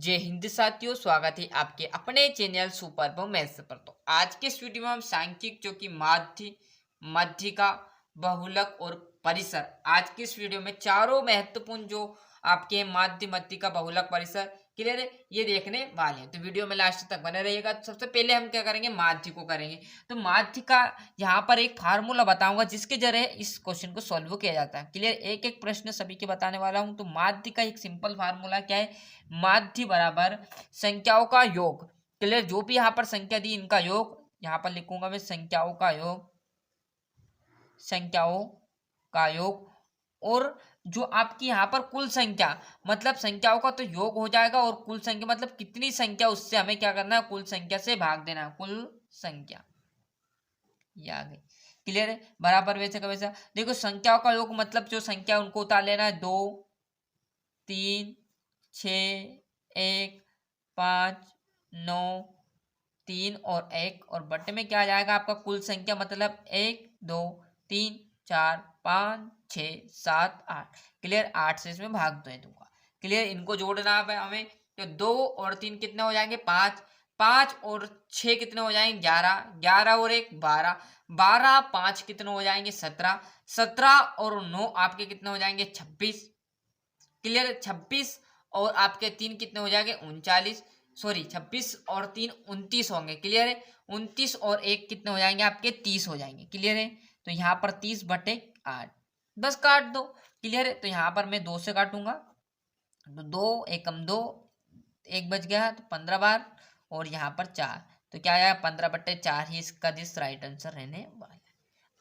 जय हिंद साथियों, स्वागत है आपके अपने चैनल सुपर मैथ्स पर। तो आज के इस वीडियो में हम सांख्यिक जो कि माध्य, मध्यिका, बहुलक और परिसर, आज की इस वीडियो में चारों महत्वपूर्ण जो आपके माध्य, मध्यिका, बहुलक, परिसर क्लियर है, ये देखने वाले हैं। तो वीडियो में लास्ट तक बने रहिएगा। तो सबसे पहले हम क्या करेंगे, माध्य को करेंगे। तो माध्य का यहाँ पर एक फार्मूला बताऊंगा जिसके जरिए इस क्वेश्चन को सॉल्व किया जाता है। क्लियर, एक एक प्रश्न सभी के बताने वाला हूं। तो माध्य का एक सिंपल फार्मूला क्या है, माध्य बराबर संख्याओं का योग। क्लियर, जो भी यहाँ पर संख्या दी इनका योग यहाँ पर लिखूंगा मैं, संख्याओं का योग, संख्याओं का योग। और जो आपकी यहाँ पर कुल संख्या, मतलब संख्याओं का तो योग हो जाएगा, और कुल संख्या मतलब कितनी संख्या, उससे हमें क्या करना है, कुल संख्या से भाग देना है, कुल संख्या। ये आ गई। क्लियर है, बराबर वैसे का वैसा। देखो, संख्याओं का योग मतलब जो संख्या उनको उतार लेना है, 2, 3, 6, 1, 5, 9, 3 और 1, और बटे में क्या आ जाएगा आपका कुल संख्या, मतलब 1, 2, 3, 4, 5, 6, 7, 8। क्लियर, 8 से इसमें भाग दो दूंगा। क्लियर, इनको जोड़ना है हमें। तो 2 और 3 कितने हो जाएंगे, 5, 5 और 6 कितने हो जाएंगे, 11, 11 और 1 12, 12, 5 कितने हो जाएंगे, 17, 17 और 9 आपके कितने हो जाएंगे, 26। क्लियर, 26 और आपके 3 कितने हो जाएंगे, 39। सॉरी, 26 और 3 29 होंगे। क्लियर है, 29 और 1 कितने हो जाएंगे आपके, 30 हो जाएंगे। क्लियर है, तो यहाँ पर 30/8, बस काट दो। क्लियर है, तो यहाँ पर मैं 2 से काटूंगा, तो 2 एकम 2, 1 बच गया, तो 15 बार, और यहाँ पर 4, तो क्या आया, 15/4 ही इसका दिस राइट आंसर रहने वाला है।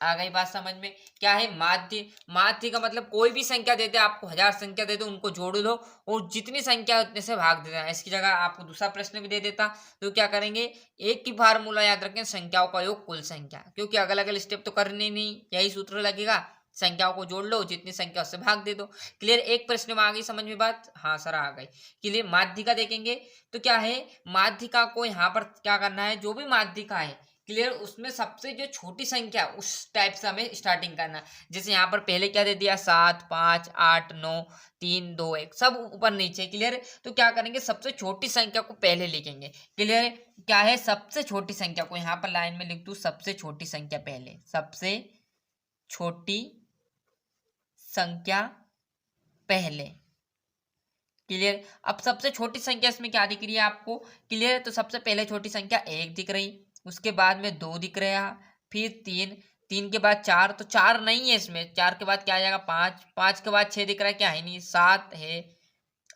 आ गई बात समझ में। क्या है माध्य, माध्य का मतलब कोई भी संख्या देते, आपको 1000 संख्या देते उनको जोड़ लो, और जितनी संख्या उतने से भाग देना है। इसकी जगह आपको दूसरा प्रश्न भी दे देता, तो क्या करेंगे, एक ही फार्मूला याद रखें, संख्याओं का योग कुल संख्या, क्योंकि अलग अलग स्टेप तो करने नहीं, यही सूत्र लगेगा, संख्याओं को जोड़ लो, जितनी संख्या उससे भाग दे दो। क्लियर, एक प्रश्न में आ गई समझ में बात, हाँ सर आ गई। क्लियर, माध्यिका देखेंगे तो क्या है, माध्यिका को यहाँ पर क्या करना है, जो भी माध्यिका है क्लियर, उसमें सबसे जो छोटी संख्या उस टाइप से हमें स्टार्टिंग करना। जैसे यहाँ पर पहले क्या दे दिया, 7, 5, 8, 9, 3, 2, 1, सब ऊपर नीचे। क्लियर, तो क्या करेंगे, सबसे छोटी संख्या को पहले लिखेंगे। क्लियर, क्या है, सबसे छोटी संख्या को यहाँ पर लाइन में लिख दू, सबसे छोटी संख्या पहले, सबसे छोटी संख्या पहले। क्लियर, अब सबसे छोटी संख्या इसमें क्या दिख रही है आपको, क्लियर, तो सबसे पहले छोटी संख्या 1 दिख रही, उसके बाद में 2 दिख रहा, फिर 3, 3 के बाद 4, तो 4 नहीं है इसमें, 4 के बाद क्या आ जाएगा, 5, 5 के बाद 6 दिख रहा है, क्या है नहीं, 7 है,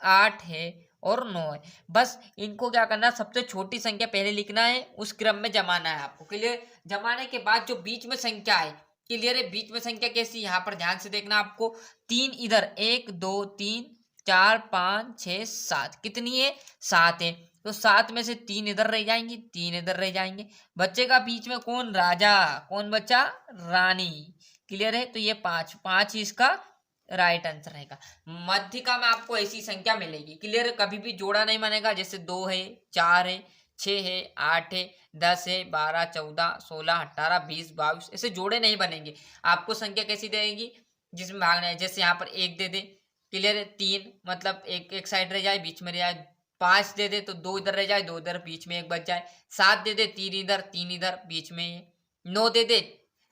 8 है और 9 है। बस इनको क्या करना है, सबसे छोटी संख्या पहले लिखना है, उस क्रम में जमाना है आपको। क्लियर, जमाने के बाद जो बीच में संख्या है, क्लियर है, बीच में संख्या कैसी, यहाँ पर ध्यान से देखना आपको, 3 इधर, 1, 2, 3, 4, 5, 6, 7, कितनी है, 7 है, तो 7 में से 3 इधर रह जाएंगी, 3 इधर रह जाएंगे, बच्चेगा बीच में कौन, राजा, कौन बच्चा, रानी। क्लियर है, तो ये 5, 5 ही इसका राइट आंसर रहेगा। मध्यिका में आपको ऐसी संख्या मिलेगी। क्लियर, कभी भी जोड़ा नहीं बनेगा, जैसे 2 है, 4 है, 6 है, 8 है, 10 है, 12, 14, 16, 18, 20, 22, ऐसे जोड़े नहीं बनेंगे। आपको संख्या कैसी देगी, जिसमें भागना है, जैसे यहाँ पर 1 दे दे, क्लियर है, 3 मतलब एक एक साइड रह जाए, बीच में रह जाए, 5 दे दे तो 2 इधर रह जाए, 2 इधर, बीच में 1 बच जाए, 7 दे दे, 3 इधर, 3 इधर, बीच में 9 दे दे,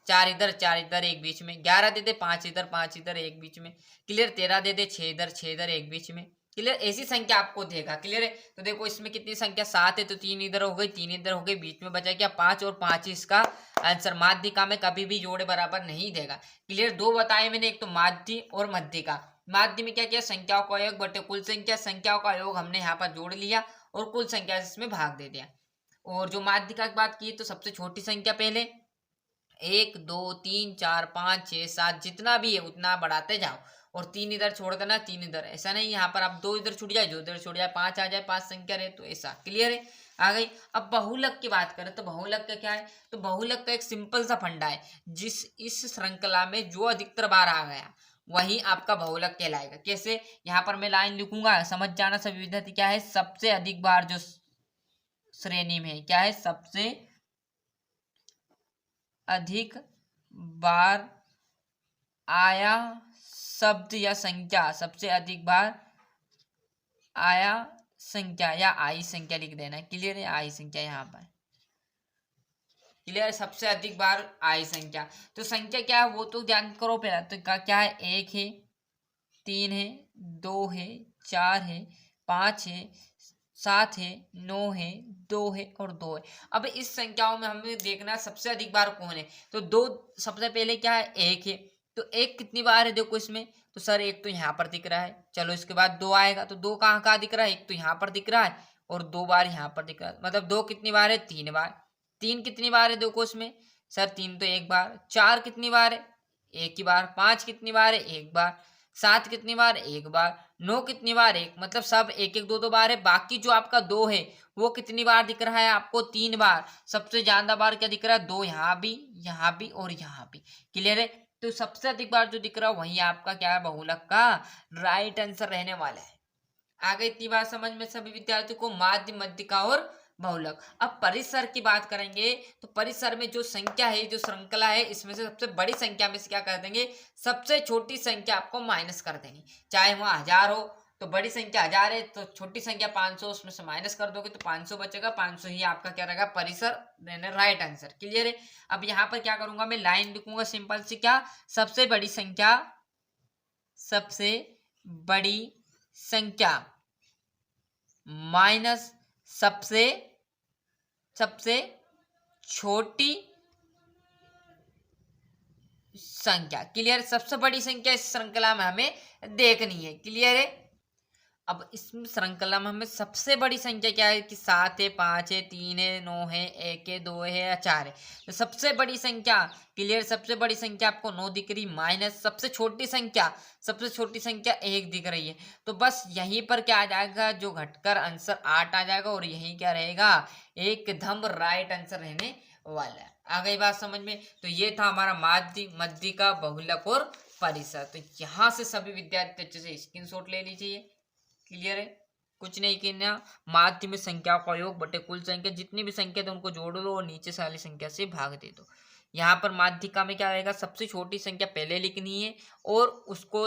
4 इधर, 4 इधर, 1 बीच में, 11 दे दे, 5 इधर, 5 इधर, 1 बीच में। क्लियर, 13 दे दे, 6 इधर, 6 इधर, 1 बीच में। क्लियर, ऐसी संख्या आपको देगा। क्लियर है, तो देखो इसमें कितनी संख्या, 7 है, तो 3 इधर हो गई, 3 इधर हो गई, बीच में बचा क्या, 5, और 5 ही इसका आंसर। माध्यिका में कभी भी जोड़े बराबर नहीं देगा। क्लियर, 2 बताए मैंने, एक तो माध्य और मध्यिका। माध्य में क्या किया, संख्याओं का योग बटे कुल संख्या, संख्याओं का योग हमने यहाँ पर जोड़ लिया और कुल संख्या इसमें भाग दे दिया। और जो माध्यिका की बात की तो सबसे छोटी संख्या पहले, 1, 2, 3, 4, 5, 6, 7, जितना भी है उतना बढ़ाते जाओ, और 3 इधर छोड़ देना, 3 इधर, ऐसा नहीं यहाँ पर आप 2 इधर छूट जाए, 2 इधर छूट जाए, 5 आ जाए, 5 संख्या रहे, तो ऐसा। क्लियर है, आ गई। अब बहुलक की बात करें तो बहुलक का क्या है, तो बहुलक का एक सिंपल सा फंडा है, जिस इस श्रृंखला में जो अधिकतर बार आ गया वही आपका बहुलक कहलाएगा। कैसे, यहाँ पर मैं लाइन लिखूंगा, समझ जाना सभी विद्यार्थी। क्या है, सबसे अधिक बार जो श्रेणी में, क्या है, सबसे अधिक बार आया शब्द या संख्या, सबसे अधिक बार आया संख्या या आई संख्या लिख देना। क्लियर है, आई संख्या यहाँ पर। क्लियर, सबसे अधिक बार आई संख्या। तो संख्या क्या है वो तो ध्यान करो पहला। तो क्या है, 1 है, 3 है, 2 है, 4 है, 5 है, 7 है, 9 है, 2 है और 2 है। अब इस संख्याओं में हमें देखना सबसे अधिक बार कौन है। तो 2 सबसे पहले क्या है, 1 है। तो 1 कितनी बार है देखो इसमें। तो सर 1 तो यहाँ पर दिख रहा है। चलो इसके बाद 2 आएगा। तो 2 कहाँ कहाँ दिख रहा है, 1 तो यहाँ पर दिख रहा है और 2 बार यहाँ पर दिख रहा है। मतलब 2 कितनी बार है, 3 बार। 3 कितनी बार है देखो इसमें। सर 3 तो 1 बार। 4 कितनी बार है, 1 ही बार। 5 कितनी बार है, 1 बार। 7 कितनी बार, 1 बार। 9 कितनी बार, 1। मतलब सब 1 1 2 2 बार है। बाकी जो आपका 2 है वो कितनी बार दिख रहा है आपको, 3 बार। सबसे ज्यादा बार क्या दिख रहा है, 2 यहाँ भी और यहाँ भी। क्लियर है। तो सबसे अधिक बार जो दिख रहा है वही आपका क्या है, बहुलक का राइट आंसर रहने वाला है। आगे इतनी बात समझ में सभी विद्यार्थियों को, माध्य, मध्यिका और बहुलक। अब परिसर की बात करेंगे तो परिसर में जो संख्या है, जो श्रृंखला है, इसमें से सबसे बड़ी संख्या में से क्या कर देंगे, सबसे छोटी संख्या आपको माइनस कर देनी। चाहे वहां 1000 हो तो बड़ी संख्या 1000 है, तो छोटी संख्या 500, उसमें से माइनस कर दोगे तो 500 बचेगा। 500 ही आपका क्या रहेगा, परिसर देना राइट आंसर। क्लियर है। अब यहाँ पर क्या करूंगा, मैं लाइन लिखूंगा सिंपल सी, क्या, सबसे बड़ी संख्या, सबसे बड़ी संख्या माइनस सबसे छोटी संख्या। क्लियर, सबसे बड़ी संख्या इस श्रृंखला में हमें देखनी है। क्लियर है। अब इस श्रृंखला में हमें सबसे बड़ी संख्या क्या है कि 7 है, 5 है, 3 है, 9 है, 1 है, 2 है या 4 है। तो सबसे बड़ी संख्या, क्लियर, सबसे बड़ी संख्या आपको 9 दिख रही, माइनस सबसे छोटी संख्या 1 दिख रही है। तो बस यहीं पर क्या आ जाएगा, जो घटकर आंसर 8 आ जाएगा और यही क्या रहेगा, एकदम राइट आंसर रहने वाला है। आ गई बात समझ में। तो ये था हमारा माध्य, मध्यिका, बहुलक और परिसर। तो यहाँ से सभी विद्यार्थी अच्छे से स्क्रीनशॉट ले लीजिए। क्लियर है। कुछ नहीं करना, माध्य में संख्या का योग बटे कुल संख्या, जितनी भी संख्या थे उनको जोड़ लो और नीचे से वाली संख्या से भाग दे दो। यहाँ पर माध्यिका में क्या रहेगा, सबसे छोटी संख्या पहले लिखनी है और उसको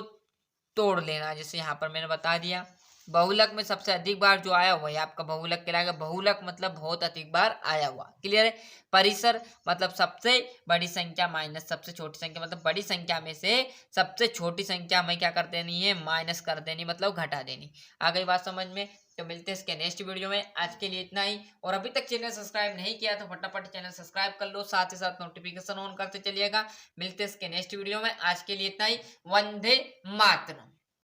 तोड़ लेना, जैसे यहाँ पर मैंने बता दिया। बहुलक में सबसे अधिक बार जो आया वही आपका बहुलक कहलाएगा। बहुलक मतलब बहुत अधिक बार आया हुआ। क्लियर है। परिसर मतलब सबसे बड़ी संख्या माइनस सबसे छोटी संख्या, मतलब बड़ी संख्या में से सबसे छोटी संख्या हमें क्या कर देनी है, माइनस कर देनी, मतलब घटा देनी। आ गई बात समझ में। तो मिलते हैं इसके नेक्स्ट वीडियो में। आज के लिए इतना ही। और अभी तक चैनल सब्सक्राइब नहीं किया तो फटाफट चैनल सब्सक्राइब कर लो, साथ ही साथ नोटिफिकेशन ऑन करते चलिएगा। मिलते हैं इसके नेक्स्ट वीडियो में। आज के लिए इतना ही। वंदे मातरम।